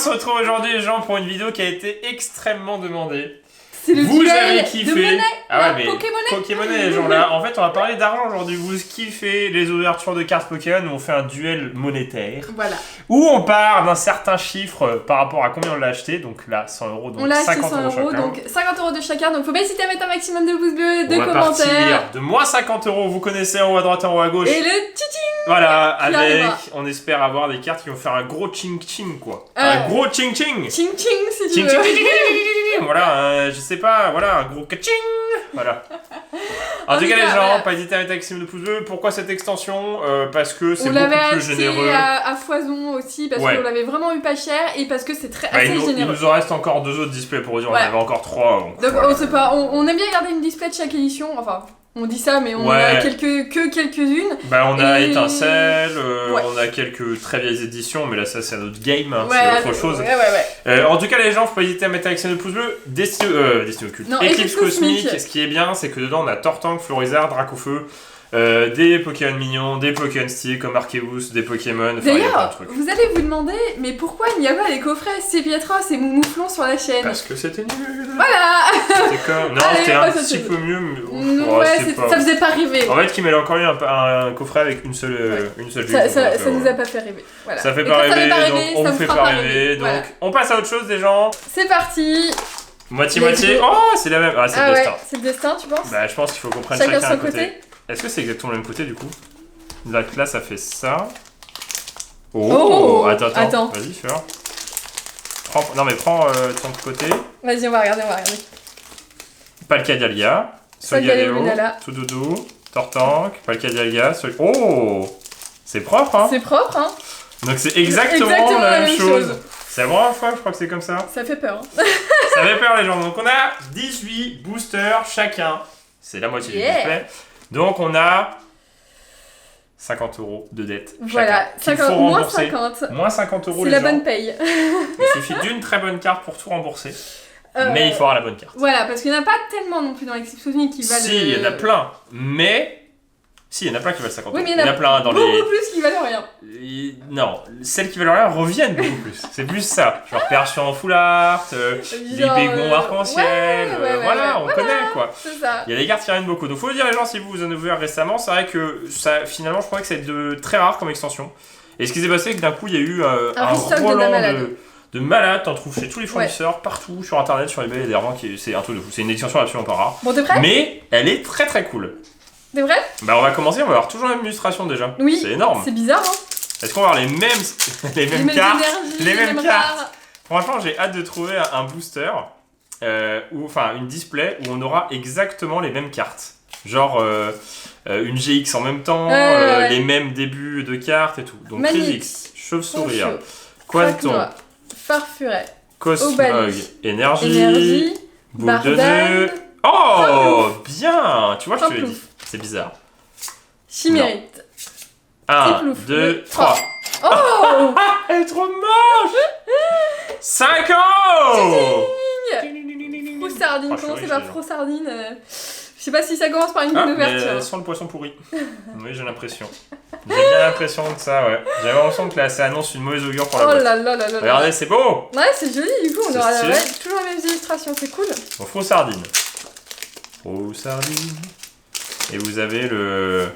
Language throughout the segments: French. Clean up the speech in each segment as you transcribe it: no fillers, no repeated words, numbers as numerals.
se retrouve aujourd'hui les gens pour une vidéo qui a été extrêmement demandée. C'est le vous duel avez kiffé. de monnaie, ah ouais, mais Pokémon les gens là. En fait, on va parler d'argent aujourd'hui. Vous kiffez les ouvertures de cartes Pokémon où on fait un duel monétaire. Voilà. Où on part d'un certain chiffre par rapport à combien on l'a acheté. Donc là, 100 €. Donc on l'a acheté 50 100 € chacun. donc 50 € de chacun. Donc faut pas hésiter à mettre un maximum de pouces bleus, de on va commentaires. partir de moins 50 €. Vous connaissez en haut à droite et en haut à gauche. Et le tching. Voilà, avec, arrivera. on espère avoir des cartes qui vont faire un gros ching-ching quoi. Un gros ching-ching. Ching-ching si tu Ching, veux. ching, ching, ching, ching. Voilà, je sais pas, voilà, un gros kaching. Voilà. En tout cas, les gens, voilà. pas hésiter à mettre un maximum de pouces bleus. Pourquoi cette extension Parce que c'est On beaucoup l'avait plus acheté généreux. à foison aussi parce qu'on l'avait vraiment eu pas cher et parce que c'est très assez il généreux. nous en reste encore 2 autres displays pour vous dire, Voilà. on avait encore 3. Donc on sait pas, on aime bien garder une display de chaque édition, enfin on dit ça mais on a quelques-unes. Bah on a Et... Étincelle, on a quelques très vieilles éditions, mais là ça c'est un autre game, hein, c'est autre chose. En tout cas les gens, faut pas hésiter à mettre un maximum de pouces bleus. Destinée occulte. Eclipse Cosmique, ce qui est bien c'est que dedans on a Tortank, Florizard, Dracofeu. Des Pokémon mignons, des Pokémon stylés comme Arceus, des Pokémon, enfin il y a plein de trucs. Vous allez vous demander, mais pourquoi il n'y a pas les coffrets Séphietros et Moumouflon sur la chaîne? Parce que c'était nul. Voilà. C'était comme... Non, c'était un petit peu mieux, mais... ça faisait pas rêver. En fait, Kim elle a encore eu un coffret avec une seule jeu. Ça nous a pas fait rêver. Voilà. Ça fait pas rêver, donc on vous fait pas rêver. Donc on passe à autre chose, des gens. C'est parti. Moitié-moitié. Oh, c'est la même. Ah, c'est le destin. C'est le destin, tu penses? Bah, je pense qu'il faut qu'on prenne chacun un son côté. Est-ce que c'est exactement le même côté du coup? Là, ça fait ça. Oh, attends. Vas-y, fais. Non, mais prends ton côté. Vas-y, on va regarder. Palkia-Dialga, Solgaleo, Toudoudou, Tortank, Palkia-Dialga, Oh, c'est propre, hein? C'est propre, hein? Donc c'est exactement la même chose. C'est la première fois, je crois que c'est comme ça. Ça fait peur. Ça fait peur, les gens. Donc on a 18 boosters chacun. C'est la moitié du display. Donc on a 50 € de dette. Voilà, moins 50. Moins 50 €. C'est la bonne paye. Il suffit d'une très bonne carte pour tout rembourser. Mais il faut avoir la bonne carte. Voilà, parce qu'il n'y en a pas tellement non plus dans l'Eclipse Cosmique qui valent. Si, il y en a plein. Mais. Si, il y en a plein qui valent 50 €. Oui, mais il y en a plein dans beaucoup plus qui valent rien. Non, celles qui valent rien reviennent beaucoup plus. C'est plus ça. Genre Persian en full art, les bégons arc-en-ciel. Voilà, on connaît quoi. C'est ça. Il y a des cartes qui reviennent beaucoup. Donc faut le dire les gens, si vous en avez ouvert récemment, c'est vrai que ça, finalement, je crois que c'est très rare comme extension. Et ce qui s'est passé, c'est que d'un coup, il y a eu un Roland de malade. T'en trouves chez tous les fournisseurs, partout, sur internet, sur eBay. C'est un truc de fou. C'est une extension absolument pas rare. Bon, t'es prêt? Mais elle est très très cool. C'est vrai? Bah on va commencer, on va avoir toujours la même illustration déjà. Oui, c'est énorme. C'est bizarre, hein? Est-ce qu'on va avoir les mêmes cartes, les mêmes cartes? Franchement, j'ai hâte de trouver un booster, enfin une display où on aura exactement les mêmes cartes. Genre une GX en même temps, les mêmes débuts de cartes et tout. Donc Crysix, Chauve-souris, Quanton, Farfuret, Cosmog, Énergie, Boule de Nœud. Oh, bien! Tu vois, je te l'ai dit. C'est bizarre. Chimérite. 1, 2, 3. Oh! Elle est trop moche! 5 ans! Froussardine, comment c'est pas Froussardine? Je sais pas si ça commence par une bonne ouverture. Mais sans le poisson pourri. Oui, j'ai l'impression. J'ai bien l'impression de ça, ouais. J'ai l'impression que là, ça annonce une mauvaise augure pour la boîte. Oh là là. Regardez, c'est beau! Ouais, c'est joli, du coup, on aura toujours les mêmes illustrations, c'est cool. Bon, Froussardine. Froussardine. Et vous avez le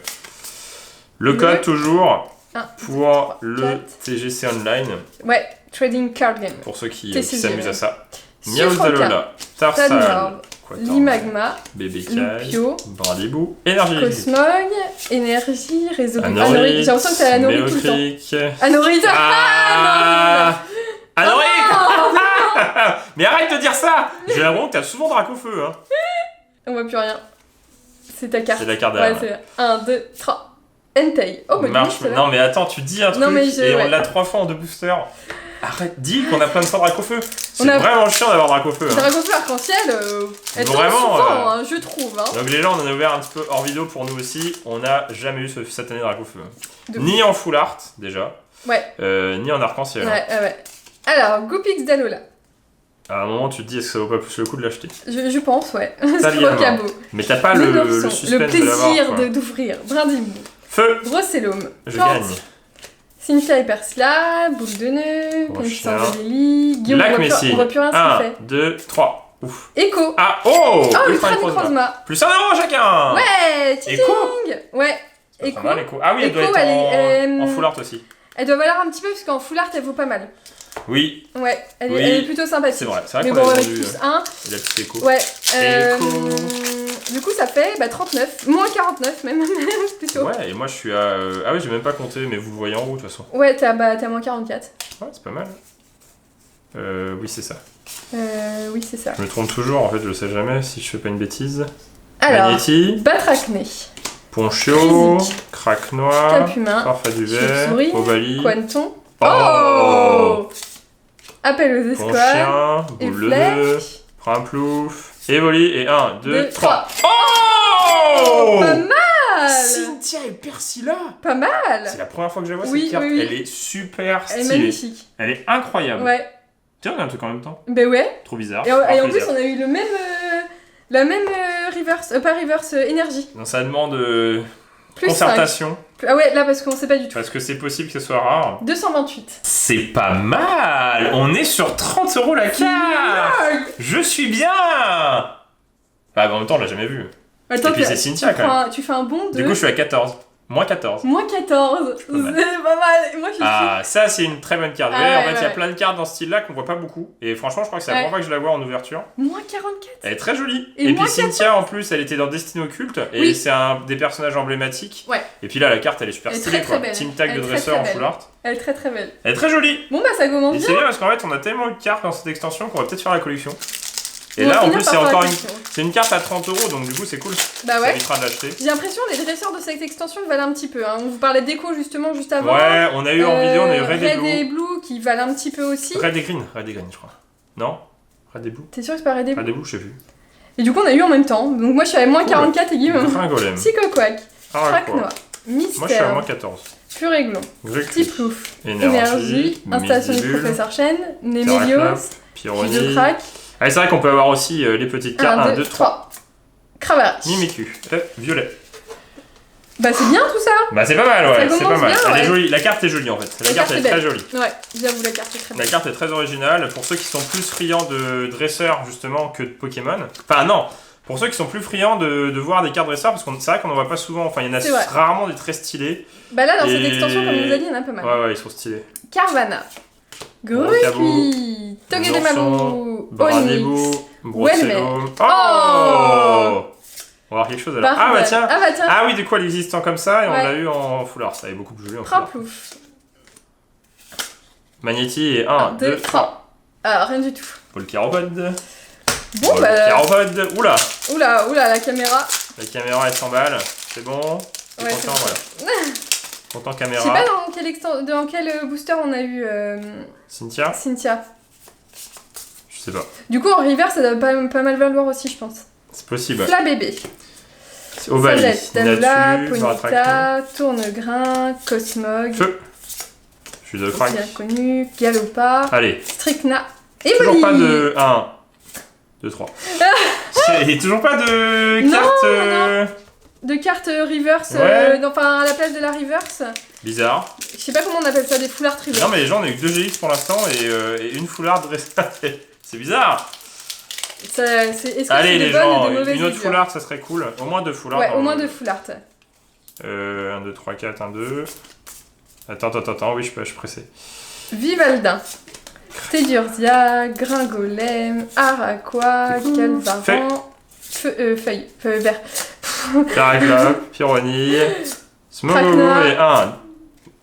code toujours pour le TGC Online. Ouais, Trading Card Game. Pour ceux qui s'amusent à ça. Miauzalola, Tarsal, Limagma, Bébécaille, Bradibou, Énergie. Cosmog, Énergie, Réseau Anorid, j'ai l'impression que t'as Anorid tout le temps. Anorid. Anorid. Mais arrête de dire ça. J'ai l'impression que t'as souvent Dracofeu, hein. On voit plus rien. C'est ta carte. C'est la carte derrière. Ouais, c'est 1, 2, 3. Entei. Oh, bah marche. Non, mais attends, tu dis un truc et on l'a 3 fois en 2 boosters. Arrête, dis qu'on a plein de fois Dracofeu. C'est vraiment chiant d'avoir Dracofeu. Dracofeu arc-en-ciel, elle tombe vraiment, souvent, hein, je trouve. Hein. Donc les gens, on en a ouvert un petit peu hors vidéo pour nous aussi. On n'a jamais eu cette année Dracofeu. Ni en full art, déjà. Ouais. Ni en arc-en-ciel. Ouais. Alors, Goopix d'Alola. À un moment, tu te dis, est-ce que ça vaut pas plus le coup de l'acheter? Je pense, ouais. C'est trop cabot. Mais t'as pas le suspense le plaisir de l'avoir, d'ouvrir. Brindimou. Feu. Brocellum. Je gagne. Cynthia et Persila, Boule de Nœud, Prochain. Connaissance de Lily, Guillaume, Lac on Messi. voit plus rien ce 1, qu'il fait. 2, 3. Ouf. Echo. Ah, oh Ultra Necrozma. Plus 1 euro chacun. Ouais, Echo. Ouais, C'est Echo. pas mal, Echo. Ah oui, elle doit Echo, être elle est, en full art aussi. Elle doit valoir un petit peu parce qu'en full art elle vaut pas mal. Oui, Ouais, elle Oui. est plutôt sympathique. c'est vrai. C'est vrai Mais qu'on bon, avait avec vendu plus 1. la petite Echo. Ouais. Echo. Du coup, ça fait 39. Moins 49 même. Plutôt. Ouais, et moi je suis à. Ah oui, j'ai même pas compté, mais vous le voyez en haut de toute façon. Ouais, t'as moins 44. Ouais, c'est pas mal. Oui, c'est ça. Oui, c'est ça. Je me trompe toujours, en fait, je sais jamais si je fais pas une bêtise. Alors, Magnéti, Batracné, Ponchio, Physique, Craque-Noir, Cap-Humain, Farfaduvet, Chauve-souris, Ovalie, Quanton. Oh Oh Appel aux escouades. Ponchien, et Boule de Nœud, Flèche. Primplouf, Evoli, et 1, 2, Deux, 3. trois. Oh Pas mal Cynthia et Persila. Pas mal. C'est la première fois que je la vois Oui, cette carte, oui, oui. elle est super Elle est stylée. magnifique. Elle est incroyable. Ouais. Tiens, on a un truc en même temps. Ben ouais. Trop bizarre. Et en plus, plaisir. on a eu le même. La même reverse. Pas reverse, énergie. Donc ça demande Plus concertation, 5. Ah ouais, là parce qu'on sait pas du tout. parce que c'est possible que ce soit rare. 228. C'est pas mal. On est sur 30 € la carte. Je suis bien. Bah, en même temps, on l'a jamais vu. Attends, Et puis c'est Cynthia quand même. tu fais un bond de. Du coup, je suis à 14. Moins 14. Moins 14. C'est pas mal. pas mal. Et moi, je suis. Ah, ça, c'est une très bonne carte. Vous Ah voyez, en ouais, fait, il y a ouais. plein de cartes dans ce style-là qu'on voit pas beaucoup. Et franchement, je crois que c'est la Ouais. première fois que je la vois en ouverture. Moins 44. Elle est très jolie. Et Et moins puis Cynthia, en plus, elle était dans Destin Occulte. Et Oui. c'est un des personnages emblématiques. Ouais. Et puis là, la carte, elle est super Elle est stylée, très, quoi. très belle. Team tag Elle de est dresseur très, en très full belle. art. Elle est très très belle. Elle est très jolie. Bon bah ça commence Et bien. c'est bien parce qu'en fait, on a tellement eu de cartes dans cette extension qu'on va peut-être faire la collection. Et On va là, en finir plus, par c'est faire la encore une. collection. C'est une carte à 30 €, donc du coup, c'est cool. Bah Ça ouais. évitera de l'acheter. J'ai l'impression que les dresseurs de cette extension valent un petit peu. Hein. On vous parlait d'écho justement juste avant. Ouais, on a eu en vidéo, on a eu Red et Blue. Blue qui valent un petit peu aussi. Red et Green, je crois. Non Red et Blue T'es sûr que c'est pas Red et Blue Red et Blue, je sais plus. Et du coup on a eu en même temps. Donc moi je suis à moins Cool. 44 et Guillaume. Griffin Golem. Psychoquack, Ah, Crack quoi. Noir, Moi, je suis à Mystère, moins 14. Pur Aiglon, Grécus, Tiplouf, Énergie, Énergie, Installation du Misibule, Professeur Chen, Terraclap, Némélios, Pyronie. Judo-Crack, Ah, c'est vrai qu'on peut avoir aussi les petites cartes. 1, 2, 3. Cravache. Mimikyu. Violet. Bah c'est bien tout ça. Bah, c'est pas mal, ouais. Ça C'est pas commence mal. bien, Elle ouais. est jolie. La carte est jolie en fait. La carte est belle. très jolie. Ouais, j'avoue la carte est très La belle. carte est très originale. Pour ceux qui sont plus friands de dresseurs justement que de Pokémon. Enfin, non. Pour ceux qui sont plus friands de voir des cartes dresseurs, parce que c'est vrai qu'on en voit pas souvent. Enfin, il y en C'est vrai. a rarement des très stylés. Bah là dans cette Et- extension comme on vous a dit il y en a pas mal. Ouais, ouais, ils sont stylés. Carvana, Brocabo, Grupi, Togedemaru, Brandibou, Onyx, Brocellum. Oh On va voir quelque chose alors. Ah bah Parfait. tiens. Ah bah tiens, Ah oui, du coup, elle existant comme ça et on Ouais. l'a eu en full art. Ça avait beaucoup plus joli en full art. Praplouf. Magnéti et 1, 1, 2, 2, 3. Ah, rien du tout. Polcaropod. Bon bah. Polcaropod. Oula, Oula, la caméra. la caméra elle s'emballe. C'est bon. T'es Ouais, content, c'est voilà. Content Je sais caméra. pas dans quel booster on a eu Cynthia, Cynthia. je sais pas. Du coup en river ça doit pas mal valoir aussi je pense. C'est possible. Fla bébé. C'est Ovalie, Sazette, Danula, Natu, Ponita, Rattracton. Tournegrain, Cosmog. Feu. Je suis de crack. Bien connu, Galopa, Allez, Stricna et toujours Molly. pas de 1, 2, 3. Et toujours pas de Non, carte De cartes reverse, Ouais. enfin à la place de la reverse. bizarre. Je sais pas comment on appelle ça, des full art reverse. Non mais les gens, on a eu que 2 GX pour l'instant et une full art dressage. C'est bizarre. Est-ce que Allez c'est les de bonnes gens, ou de mauvaises une autre idées full art ça serait cool. Au moins 2 full art. Ouais, dans au moins le- 2 full art. 1, 2, 3, 4, 1, 2. Attends, oui, je suis pressé. Vivaldin, Tedursia, Gringolem, Araqua, Calvaran, Feuille, vert. Terraclap, Pyronie, Smogo Traquenard. et 1.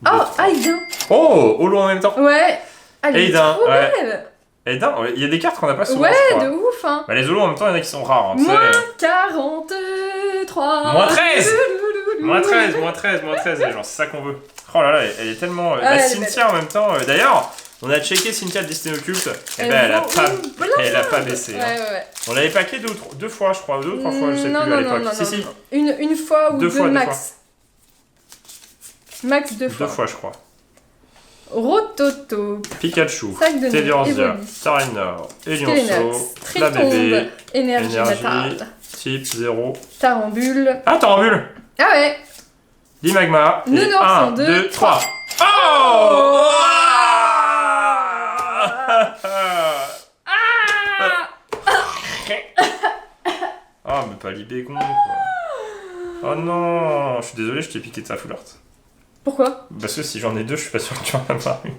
Oh, Aïdin. Oh, Holo en même temps. Ouais. Elle est Aïdin, trop ouais. belle. Et il y a des cartes qu'on n'a pas souvent, Ouais, je crois. de ouf, hein. Bah, les Holos en même temps, il y en a qui sont rares. Hein, tu Moins sais. 43. Moins 13. Moins 13, les gens, c'est ça qu'on veut. Oh là là, elle est tellement. Ah, elle est Cynthia en même temps. D'ailleurs, on a checké Cynthia de Destin Occulte. Et ben, elle a pas baissé. Ouais, Hein. ouais. On l'avait packé deux fois, je crois. 2 ou 3 fois, je sais Non, plus non, à non, l'époque. non, Si. non. Une fois ou Deux deux, fois, deux max. Max 2 2 fois. fois, je crois. Rototo, Pikachu, Sac de nez, Tedursia, Evoli, Tarinor, Elionceau, Skelenox, la bébé, Tritombe, Énergie Énergie. Natale, type 0. Tarambule. Ah, t'en bulle. Ah ouais. Dimagma. Nounours 1, en deux, 2, 3. Oh, oh mais pas l'ibégon quoi. Oh non, je suis désolé, je t'ai piqué de ta full art. Pourquoi? Parce que si j'en ai deux, je suis pas sûr que tu en as une.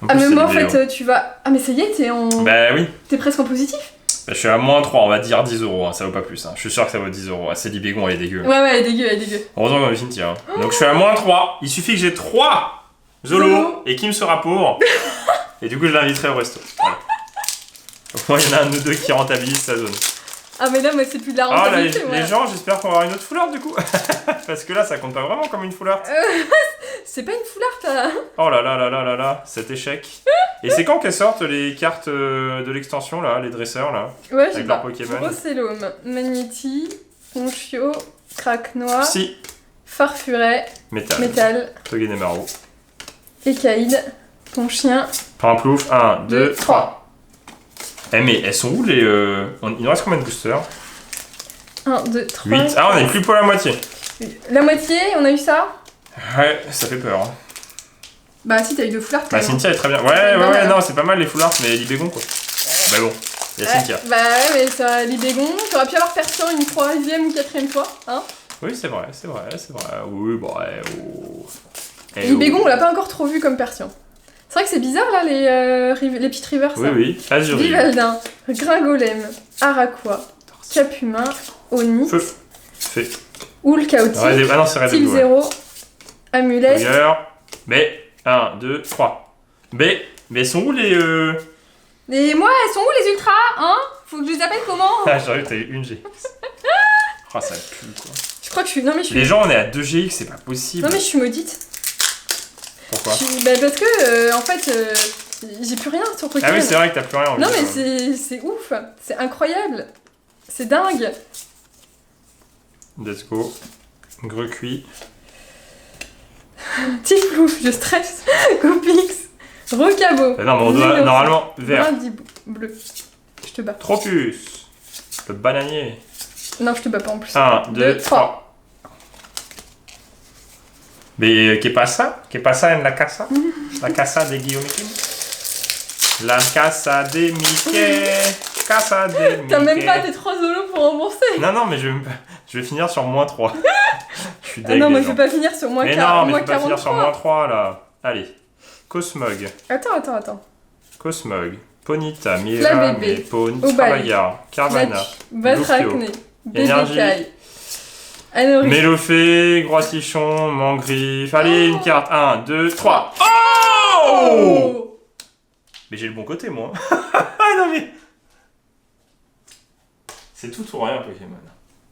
Ah mais moi en fait tu vas... Ah mais ça y est, t'es en... Bah oui. T'es presque en positif. Bah, je suis à moins 3, on va dire 10 €, hein, ça vaut pas plus. Hein. Je suis sûr que ça vaut 10 €. Ah, c'est l'ibégon, elle est dégueu. Ouais, elle est dégueu, elle est dégueu. Heureusement qu'on a le cimetière. Hein. Donc je suis à moins 3, il suffit que j'ai 3 Zolo et Kim sera pour. Et du coup, je l'inviterai au resto. Voilà. Au moins, il y en a un ou deux qui rentabilise sa zone. Ah mais là, moi, c'est plus de la rentabilité. Ah, les gens, j'espère qu'on va avoir une autre full art du coup. Parce que là, ça compte pas vraiment comme une full art. C'est pas une full art là. Oh là là là là là là, cet échec. Et c'est quand qu'elles sortent les cartes de l'extension là, les dresseurs là? Ouais, j'ai avec pas. leurs Pokémon. Rossellum, Magnéti, Ponchio, Craque-Noir, Si. Farfuret, Métal, Togedemaru. Écaïde, Ponchien. Pimplouf, 1, 2, 3. 3. Eh mais elles sont où les... Il nous reste combien de boosters? 1, 2, 3. 8. Ah, on est plus pour la moitié. La moitié, on a eu ça? Ouais, ça fait peur. Hein. Bah si, t'as eu 2 full art. Bah Cynthia est très bien. Ouais, non, c'est pas mal les full art, mais l'ibégon quoi. Bah bon, il y a Cynthia. Bah ouais, mais ça, l'ibégon, t'aurais pu avoir perçant une 3e ou 4e fois, hein? Oui, c'est vrai. Oui, bon, L'ibégon, on l'a pas encore trop vu comme perçant. C'est vrai que c'est bizarre là, les petites rivers. Oui, Azuri. Vivaldin, Gringolem, Araquois, Capumin, Oni, Feu. Oul Chaotique, Ah non, c'est Red Type 0, Amulette. Mais 1, 2, 3. Mais elles sont où les... Et moi, elles sont où les ultras, hein? Faut que je les appelle comment? Ah, j'ai vu que t'as eu une GX. Oh, ça pue quoi. Je crois que je suis... Non mais je suis... Les gens, on est à 2 GX, c'est pas possible. Non mais je suis maudite. Pourquoi? Bah parce que, en fait, j'ai plus rien sur Pokémon. Ah oui, c'est vrai que t'as plus rien en Non vie, mais c'est ouf, c'est incroyable. C'est dingue. Let's go. Grecuit. Tiflouf, je stresse. Copix, Rocabo. Non, mais on doit normalement vert. Bleu. Je te bats. Tropus. Le bananier. Non, je te bats pas en plus. 1, 2, 3. Mais qu'est pas ça en la casa? La casa de Guillaume Kim. La casa de Mickey. Casa de Mickey. T'as même pas tes 3 zolos pour rembourser. Non, mais je vais finir sur moins 3. Je suis dégueu. Non, mais je vais pas finir sur moins 43. Mais non, mais je vais pas finir sur moins 3 là. Allez. Cosmog. Attends. Cosmog. Ponita, Mira, Pone, Travaillard, Carvana, Batracné, Énergie. Bébécaille, Anoris. Mélofée, Grossichon, Mangriffe. Allez, une carte. 1, 2, 3. Oh! Mais j'ai le bon côté, moi. Ah non, mais. C'est tout ou rien, Pokémon.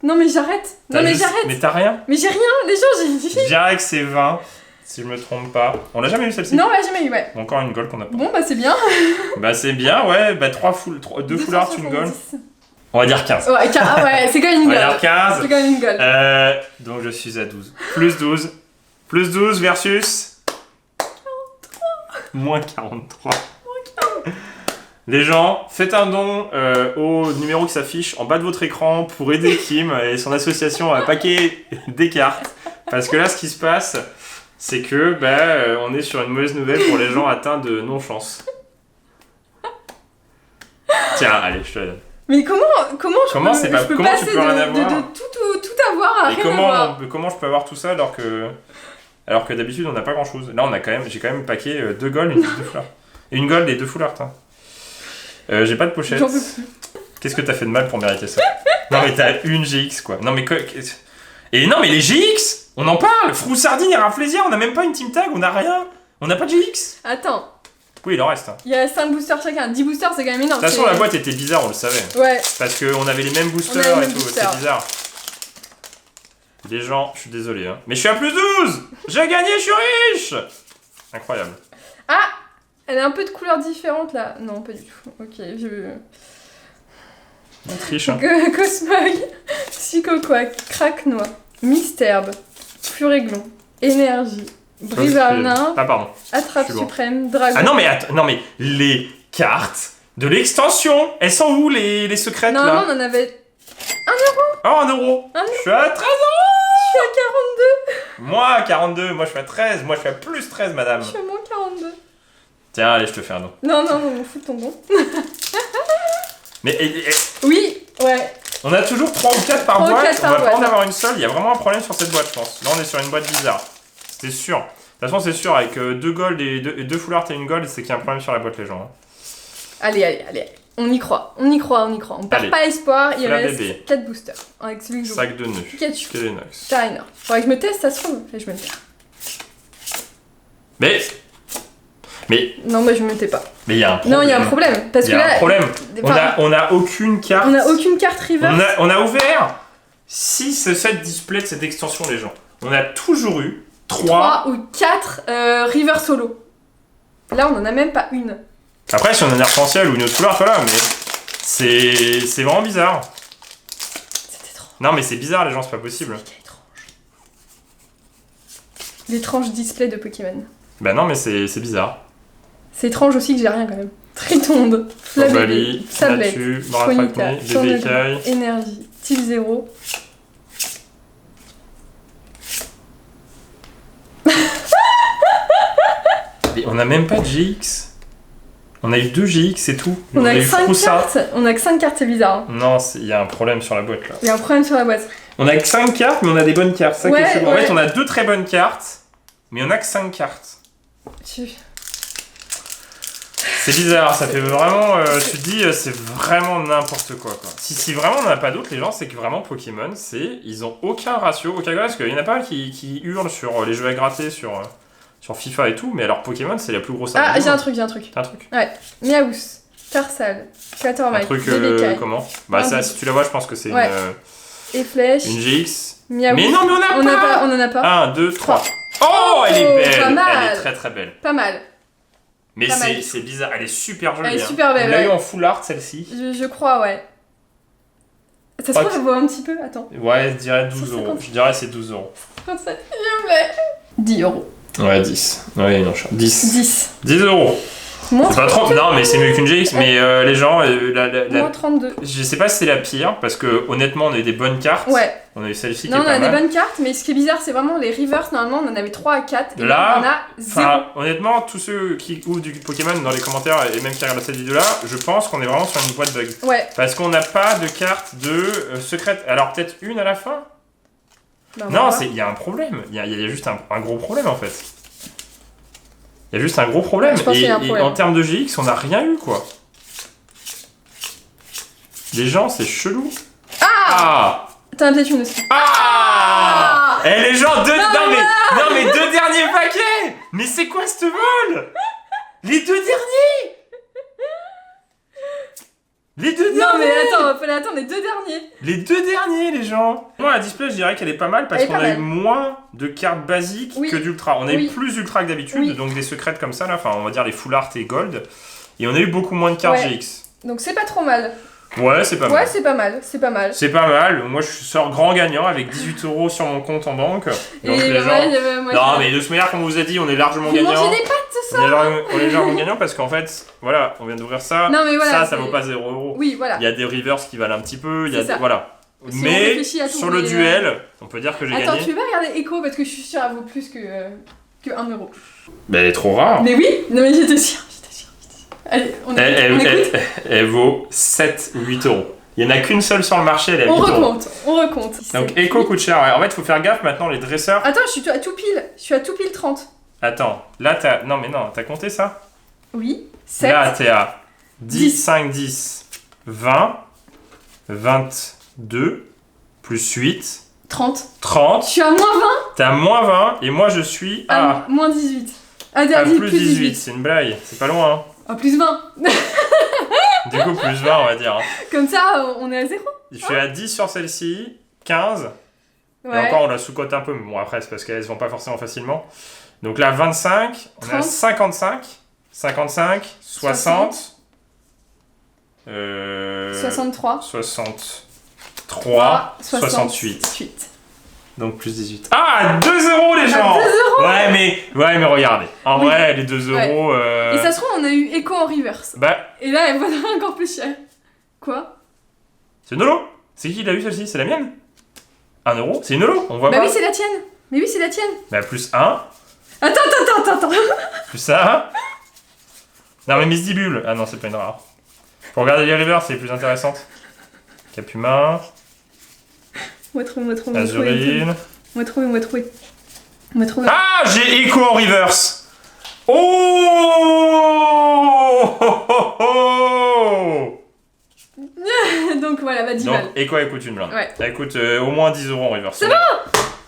Non, mais j'arrête. J'arrête. Mais t'as rien? Mais j'ai rien, les gens, j'ai dit. Je dirais que c'est 20, si je me trompe pas. On l'a jamais eu celle-ci? Non, on l'a jamais eu, ouais. Encore une gold qu'on a pas. Bon, bah c'est bien. Bah c'est bien, ouais. Bah 2 full art, une gold. On va dire 15. Ouais, c'est quand même une gold. On va dire 15. C'est quand même une gold. Donc je suis à 12. Plus 12. Plus 12 versus... 43. Moins 43. Les gens, faites un don au numéro qui s'affiche en bas de votre écran pour aider Kim et son association à paquer des cartes. Parce que là, ce qui se passe, c'est que on est sur une mauvaise nouvelle pour les gens atteints de non-chance. Tiens, allez, je te la donne. Mais comment je peux comment passer tu peux rien avoir de tout avoir à rien avoir? Comment je peux avoir tout ça alors que d'habitude on n'a pas grand chose. Là j'ai quand même paqué 2 gold, une 2 full art. Une gold et 2 full art. Hein. J'ai pas de pochette. J'en peux plus. Qu'est-ce que t'as fait de mal pour mériter ça? Non mais t'as une GX quoi. Non mais et non mais les GX, on en parle. Froussardine et Raflésia, on a même pas une team tag, on a rien. On n'a pas de GX. Attends. Oui, il en reste. Hein. Il y a 5 boosters chacun. 10 boosters, c'est quand même énorme. De toute façon, la boîte était bizarre, on le savait. Ouais. Parce qu'on avait les mêmes boosters et tout, c'est bizarre. Les gens, je suis désolé. Hein. Mais je suis à plus 12. J'ai gagné, je suis riche. Incroyable. Ah, elle a un peu de couleurs différentes là. Non, pas du tout. Ok, On triche. Hein. Cosmog, Psychoquack, Craque-Noix, Mystherbe, Furéglon, Énergie, Brivalnin, Attrape Suprême, Dragon. Ah non mais les cartes de l'extension, elles sont où les secrètes là? Non, on en avait 1 euro. Oh, 1 euro. Je suis à 13 €. Je suis à 42. Moi, 42. Moi, je suis à 13. Moi, je suis à plus 13, madame. Je suis à moins 42. Tiens, allez, je te fais un don. Non, on m'en fout de ton don. Mais oui, ouais. on a toujours 3 ou 4 par 3 ou boîte. 4 On par va pas boîte, en avoir une seule. Il y a vraiment un problème sur cette boîte, je pense. Là, on est sur une boîte bizarre. C'était sûr. De toute façon, c'est sûr, avec 2 gold et 2 full art et une gold, c'est qu'il y a un problème sur la boîte, les gens. Allez. On y croit. On perd pas espoir. Il reste bébé. 4 boosters. Avec celui que je Sac de nœuds. Pikachu. Kelenox. Charizard. Faudrait que je me teste, ça se trouve. Et je me le perds. Mais. Non, mais je me tais pas. Mais il y a un problème. Non, il y a un problème. Parce que Il y a là. un problème. Enfin, On a aucune carte. On a aucune carte reverse. On a ouvert 6 ou 7 displays de cette extension, les gens. On a toujours eu 3 ou 4 River Solo. Là, on en a même pas une. Après, si on a un arc-en-ciel ou une autre couleur, voilà, mais c'est vraiment bizarre. C'est étrange. Non, mais c'est bizarre, les gens, c'est pas possible. C'est étrange. L'étrange display de Pokémon. Bah non, mais c'est bizarre. C'est étrange aussi que j'ai rien quand même. Tritonde, Flabébé, Sablette, Natu, Chronita, Bébé Écaille. Énergie, Type 0. Et on a même pas de GX. On a eu 2 GX, c'est tout. On a eu que 5 Froussa. cartes. On a que 5 cartes, c'est bizarre. Hein. Non, il y a un problème sur la boîte là. Il y a un problème sur la boîte. On a que 5 cartes, mais on a des bonnes cartes. Ça qui est Ouais, chelou. En ouais. fait, on a 2 très bonnes cartes, mais on a que 5 cartes. C'est bizarre, ça fait vraiment. Tu te dis, c'est vraiment n'importe quoi. Si vraiment on n'en a pas d'autres, les gens, c'est que vraiment Pokémon, ils ont aucun ratio, aucun gars, parce qu'il y en a pas qui hurlent sur les jeux à gratter, sur FIFA et tout, mais alors Pokémon, c'est la plus grosse. Ah, j'ai un truc. T'as un truc Ouais. Miaous, Tarsal, Un Catormac, truc, Bébécaille. comment Bah, ça, si tu la vois, je pense que c'est Ouais. Et Flèche. une GX. Miaous. Mais non, mais on On en a pas. 1, 2, 3. Oh, elle est belle! Pas mal. Elle est très très belle. Pas mal. Mais Pas mal. c'est bizarre, elle est super jolie. Elle est hein. super belle, On l'a ouais. eu en full art celle-ci. Je crois, ouais. Ça se trouve, elle vaut un petit peu. Attends. Ouais, je dirais 12 150. euros. Je dirais c'est 12 euros. 37, s'il me plaît. 10 euros. Ouais, 10. Ouais, non, 10. 10. 10 euros. Moins C'est pas 30, non, mais c'est mieux qu'une GX. Mais les gens, Moins 32. je sais pas si c'est la pire, parce que honnêtement, on a eu des bonnes cartes. Ouais. On a eu celle-ci qui Non, est on pas a des mal. bonnes cartes, mais ce qui est bizarre, c'est vraiment les reverse. Normalement, on en avait 3 à 4. Et Là, on en a 0. Enfin, honnêtement, tous ceux qui ouvrent du Pokémon dans les commentaires et même qui regardent cette vidéo-là, je pense qu'on est vraiment sur une boîte bug. Ouais. Parce qu'on n'a pas de carte de secrète. Alors peut-être une à la fin. Bah, Non, voilà. il y a un problème. Il y a juste un gros problème en fait. Il y a juste un gros problème. Je pense qu'il y a un Et problème. en termes de GX, on n'a rien eu quoi. Les gens, c'est chelou. Ah T'en as peut-être une aussi. Ah Eh les gens, Non, mais 2 derniers paquets. Mais c'est quoi ce vol? Les 2 derniers. Les 2 derniers. Non, mais attends, fallait attendre les 2 derniers. Les 2 derniers, les gens. Moi, la display, je dirais qu'elle est pas mal parce Elle est qu'on pas a eu mal. moins de cartes basiques Oui. que d'ultra. On a eu Oui. plus d'ultra que d'habitude, Oui. donc des secrètes comme ça, là, enfin, on va dire les full art et gold. Et on a eu beaucoup moins de cartes Ouais. GX. Donc c'est pas trop mal. Ouais, c'est pas Ouais, mal. c'est pas mal. C'est pas mal. C'est pas mal. Moi, je sors grand gagnant avec 18 euros sur mon compte en banque. Donc, Et les gens. moi, Non, mais de ce manière, comme on vous a dit, on est largement Vous gagnant. mangez des pâtes, c'est ça? On est largement gagnant parce qu'en fait, voilà, on vient d'ouvrir ça. Non, mais voilà. ça c'est- vaut pas 0 euros. Oui, voilà. Il y a des rivers qui valent un petit peu. Il y a C'est ça. voilà. Si on Mais réfléchit à tout, sur le mais, duel, on peut dire que j'ai Attends, gagné. tu veux pas regarder Echo parce que je suis sûre elle vaut plus que 1 euro. Mais elle est trop rare. Mais oui, non mais j'étais sûre. Allez, on écoute. Elle vaut 7 ou 8 euros. Il n'y en a qu'une seule sur le marché, elle est à 8 euros. On recompte. Donc Echo coûte cher. Ouais. En fait, il faut faire gaffe maintenant, les dresseurs. Attends, je suis à tout pile. Je suis à tout pile 30. Attends, là t'as. Non, mais non, t'as compté ça? Oui. 7. Là t'es à 10, 10. 5, 10, 20, 22, plus 8, 30. Je 30. suis à moins 20. T'es à moins 20 et moi je suis à, Moins 18. Ah, à plus plus 18. C'est une blague, c'est pas loin. Hein. Ah, plus 20. Du coup, plus 20, on va dire. Hein. Comme ça, on est à 0. Je suis à 10 sur celle-ci, 15. Et Ouais. encore, on la sous-cote un peu, mais bon, après, c'est parce qu'elles se vendent pas forcément facilement. Donc là, 25, on a 30. 55, 55, 60, 63. 63, 68. 68. Donc plus 18. Ah, 2 euros les gens. 2 euros. Ouais, mais regardez. En Oui. vrai, les 2 euros... Et ça se trouve, on a eu Echo en reverse. Bah, Et là, elle vaudra encore plus cher. Quoi? c'est une holo. C'est qui l'a eu celle-ci? C'est la mienne? 1 euro? C'est une holo, on voit Bah pas. oui, c'est la tienne. Mais oui, c'est la tienne. Bah, plus 1. Attends. Plus ça. Non, mais Miss Dibule. Ah non, c'est pas une rare. Pour regarder les rivers, c'est les plus intéressantes. Capumin. Moi trouver. Azurine. Moi trouver. Ah, j'ai Echo en reverse. Oh, Donc voilà, bah 10 Donc, balles. Echo, elle coûte une blinde. Ouais. Elle coûte au moins 10 euros en reverse. C'est bon.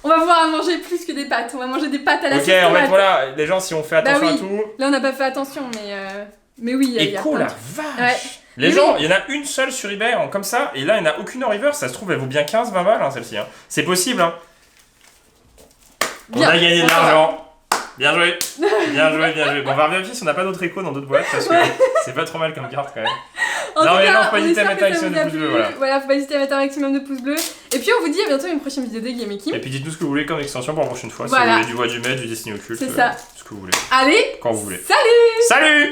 On va pouvoir manger plus que des pâtes. On va manger des pâtes à la sauce Ok, en fait, tomate. voilà, les gens, si on fait attention à tout. Là, on n'a pas fait attention, mais oui, il y a Echo, plein la de trucs. vache. Ouais. Les Mais gens, oui. il y en a une seule sur eBay comme ça, et là, il n'y en a aucune en reverse. Ça se trouve, elle vaut bien 15-20 balles, hein, celle-ci. Hein. C'est possible, hein. Bien. On a gagné de l'argent. Bien joué. Bien joué. Bon, on va vérifier si on n'a pas d'autres échos dans d'autres boîtes, parce que c'est pas trop mal comme carte, quand même. En Non, tout mais cas, non, faut pas on hésiter à espère mettre que ça un vous a maximum de pouces plu. bleus, voilà. Faut pas hésiter à mettre un maximum de pouces bleus. Et puis, on vous dit à bientôt une prochaine vidéo de Game et Kim. Et puis dites-nous ce que vous voulez comme extension pour la prochaine fois. Voilà. Si vous voulez du voix du maître, du Destiny Occulte. C'est ça. Ce que vous voulez. Allez, Quand vous voulez. salut. Salut!